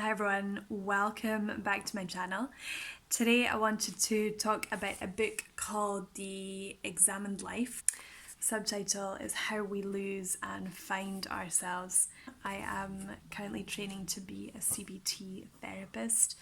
Hi everyone, welcome back to my channel. Today I wanted to talk about a book called The Examined Life. Subtitle is How We Lose and Find Ourselves. I am currently training to be a CBT therapist.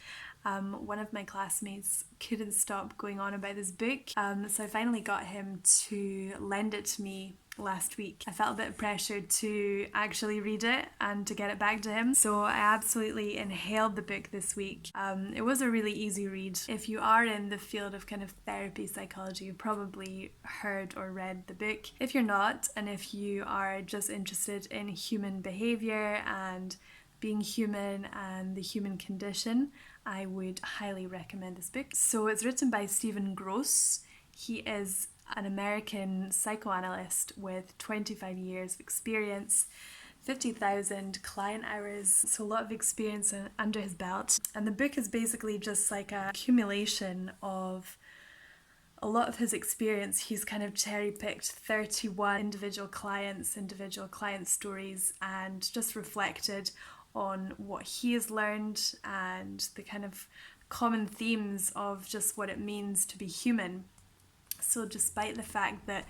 One of my classmates couldn't stop going on about this book, so I finally got him to lend it to me last week. I felt a bit pressured to actually read it and to get it back to him, so I absolutely inhaled the book this week. It was a really easy read. If you are in the field of kind of therapy psychology, you've probably heard or read the book. If you're not, and if you are just interested in human behavior and being human and the human condition, I would highly recommend this book. So it's written by Stephen Gross. He is an American psychoanalyst with 25 years of experience, 50,000 client hours, so a lot of experience under his belt. And the book is basically just like a accumulation of a lot of his experience. He's kind of cherry-picked 31 individual client stories and just reflected on what he has learned and the kind of common themes of just what it means to be human. So despite the fact that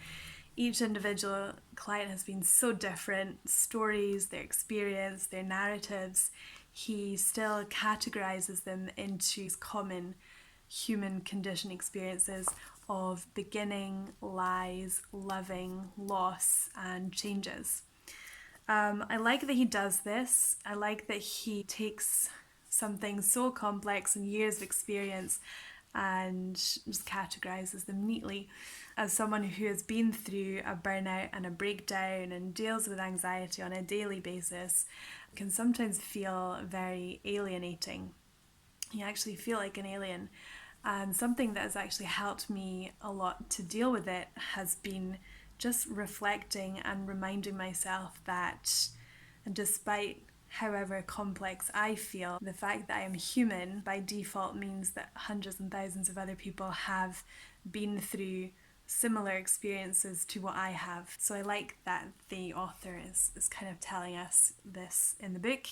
each individual client has been so different, stories, their experience, their narratives, he still categorizes them into common human condition experiences of beginning, lies, loving, loss, and changes. I like that he does this. I like that he takes something so complex and years of experience and just categorizes them neatly. As someone who has been through a burnout and a breakdown and deals with anxiety on a daily basis, it can sometimes feel very alienating. You actually feel like an alien. And something that has actually helped me a lot to deal with it has been just reflecting and reminding myself that despite however complex I feel, the fact that I am human by default means that hundreds and thousands of other people have been through similar experiences to what I have. So I like that the author is kind of telling us this in the book.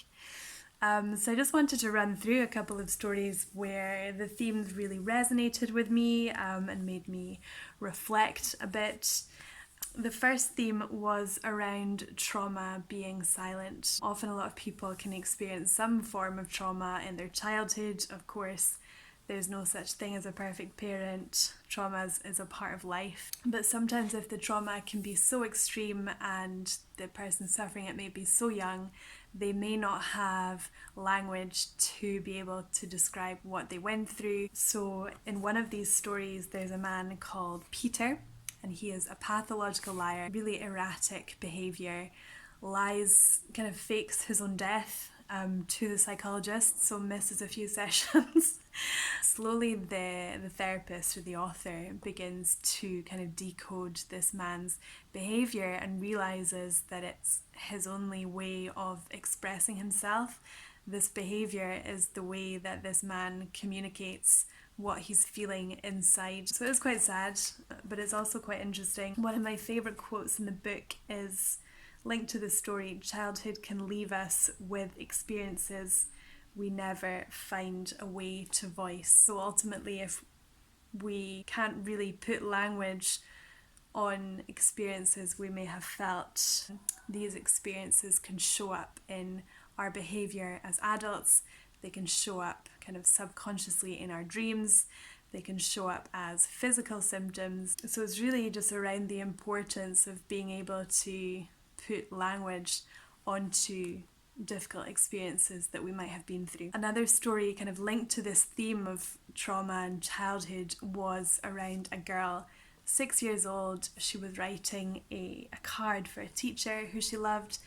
So I just wanted to run through a couple of stories where the themes really resonated with me and made me reflect a bit. The first theme was around trauma being silent. Often a lot of people can experience some form of trauma in their childhood. Of course, there's no such thing as a perfect parent. Trauma is a part of life. But sometimes if the trauma can be so extreme and the person suffering it may be so young, they may not have language to be able to describe what they went through. So in one of these stories, there's a man called Peter, and he is a pathological liar, really erratic behaviour, lies, kind of fakes his own death to the psychologist, so misses a few sessions. Slowly the therapist or the author begins to kind of decode this man's behaviour and realises that it's his only way of expressing himself. This behaviour is the way that this man communicates what he's feeling inside. So it's quite sad, but it's also quite interesting. One of my favourite quotes in the book is linked to the story: childhood can leave us with experiences we never find a way to voice. So ultimately, if we can't really put language on experiences we may have felt, these experiences can show up in our behaviour as adults. They can show up kind of subconsciously in our dreams. They can show up as physical symptoms. So it's really just around the importance of being able to put language onto difficult experiences that we might have been through. Another story kind of linked to this theme of trauma and childhood was around a girl, 6 years old. She was writing a card for a teacher who she loved,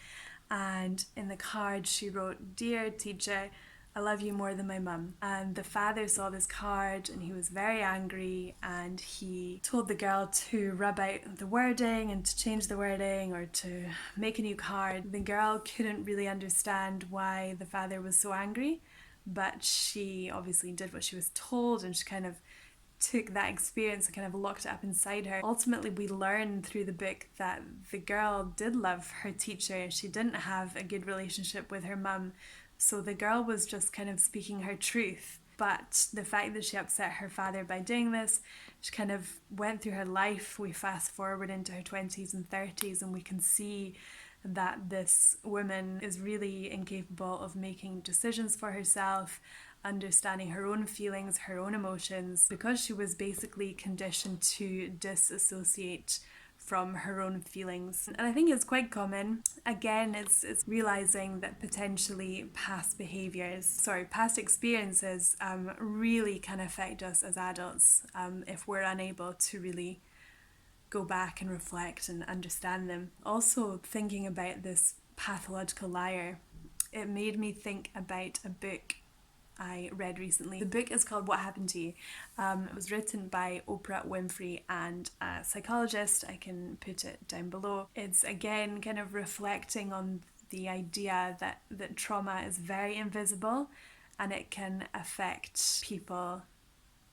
and in the card she wrote, "Dear teacher, I love you more than my mum." And the father saw this card and he was very angry, and he told the girl to rub out the wording and to change the wording or to make a new card. The girl couldn't really understand why the father was so angry, but she obviously did what she was told, and she kind of took that experience and kind of locked it up inside her. Ultimately, we learn through the book that the girl did love her teacher. She didn't have a good relationship with her mum, So the girl was just kind of speaking her truth. But the fact that she upset her father by doing this, she kind of went through her life. We fast forward into her 20s and 30s, and we can see that this woman is really incapable of making decisions for herself, understanding her own feelings, her own emotions, because she was basically conditioned to disassociate from her own feelings. And I think it's quite common. Again, it's realizing that potentially past experiences really can affect us as adults if we're unable to really go back and reflect and understand them. Also, thinking about this pathological liar, it made me think about a book I read recently. The book is called What Happened to You. It was written by Oprah Winfrey and a psychologist. I can put it down below. It's again kind of reflecting on the idea that trauma is very invisible and it can affect people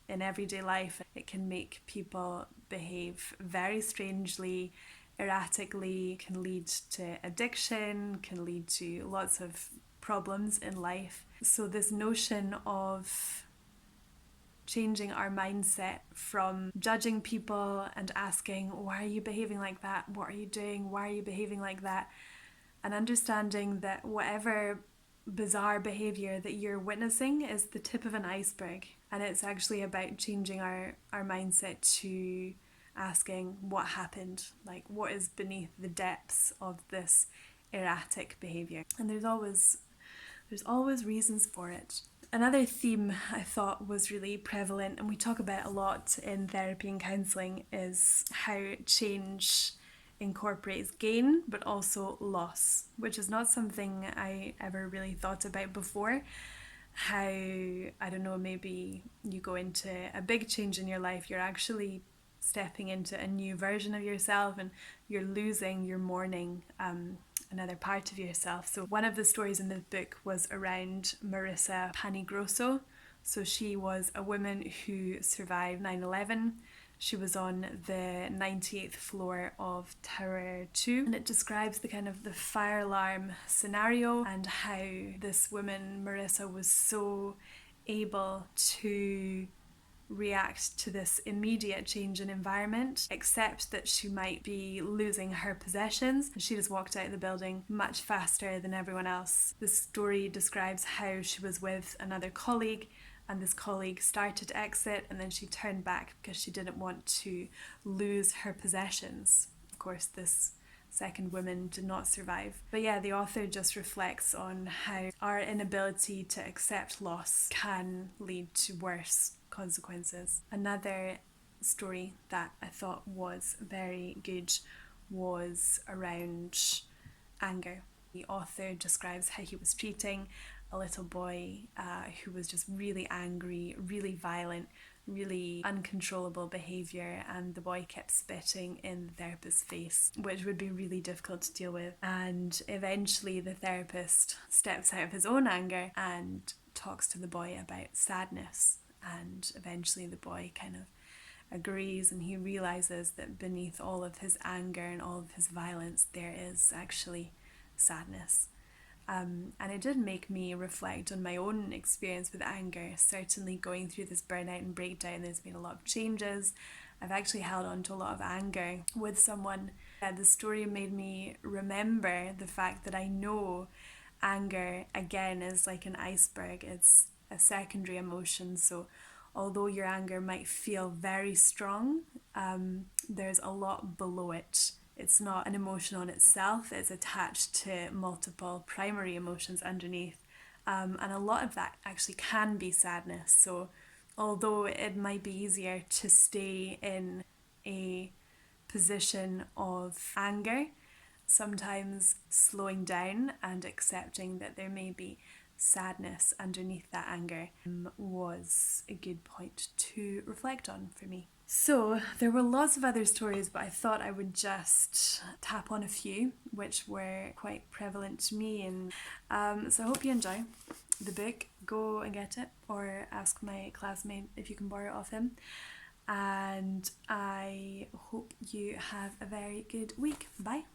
in everyday life. It can make people behave very strangely, erratically, can lead to addiction, can lead to lots of problems in life. So this notion of changing our mindset from judging people and asking, why are you behaving like that? What are you doing? Why are you behaving like that? And understanding that whatever bizarre behaviour that you're witnessing is the tip of an iceberg. And it's actually about changing our mindset to asking what happened, like what is beneath the depths of this erratic behaviour. And there's always reasons for it. Another theme I thought was really prevalent, and we talk about a lot in therapy and counselling, is how change incorporates gain but also loss, which is not something I ever really thought about before. How, I don't know, maybe you go into a big change in your life, you're actually stepping into a new version of yourself and you're losing, you're mourning another part of yourself. So one of the stories in the book was around Marissa Panigrosso. So she was a woman who survived 9/11. She was on the 98th floor of Tower 2, and it describes the kind of the fire alarm scenario and how this woman, Marissa, was so able to react to this immediate change in environment, accept that she might be losing her possessions. She just walked out of the building much faster than everyone else. The story describes how she was with another colleague, and this colleague started to exit and then she turned back because she didn't want to lose her possessions. Of course, this second woman did not survive. But yeah, the author just reflects on how our inability to accept loss can lead to worse consequences. Another story that I thought was very good was around anger. The author describes how he was treating a little boy who was just really angry, really violent, really uncontrollable behaviour, and the boy kept spitting in the therapist's face, which would be really difficult to deal with. And eventually the therapist steps out of his own anger and talks to the boy about sadness, and eventually the boy kind of agrees and he realises that beneath all of his anger and all of his violence there is actually sadness. And it did make me reflect on my own experience with anger. Certainly going through this burnout and breakdown, there's been a lot of changes. I've actually held on to a lot of anger with someone. The story made me remember the fact that I know anger, again, is like an iceberg. It's a secondary emotion. So although your anger might feel very strong, there's a lot below it. It's not an emotion on itself, it's attached to multiple primary emotions underneath. And a lot of that actually can be sadness. So although it might be easier to stay in a position of anger, sometimes slowing down and accepting that there may be sadness underneath that anger was a good point to reflect on for me. So there were lots of other stories, but I thought I would just tap on a few which were quite prevalent to me. And so I hope you enjoy the book. Go and get it, or ask my classmate if you can borrow it off him. And I hope you have a very good week. Bye.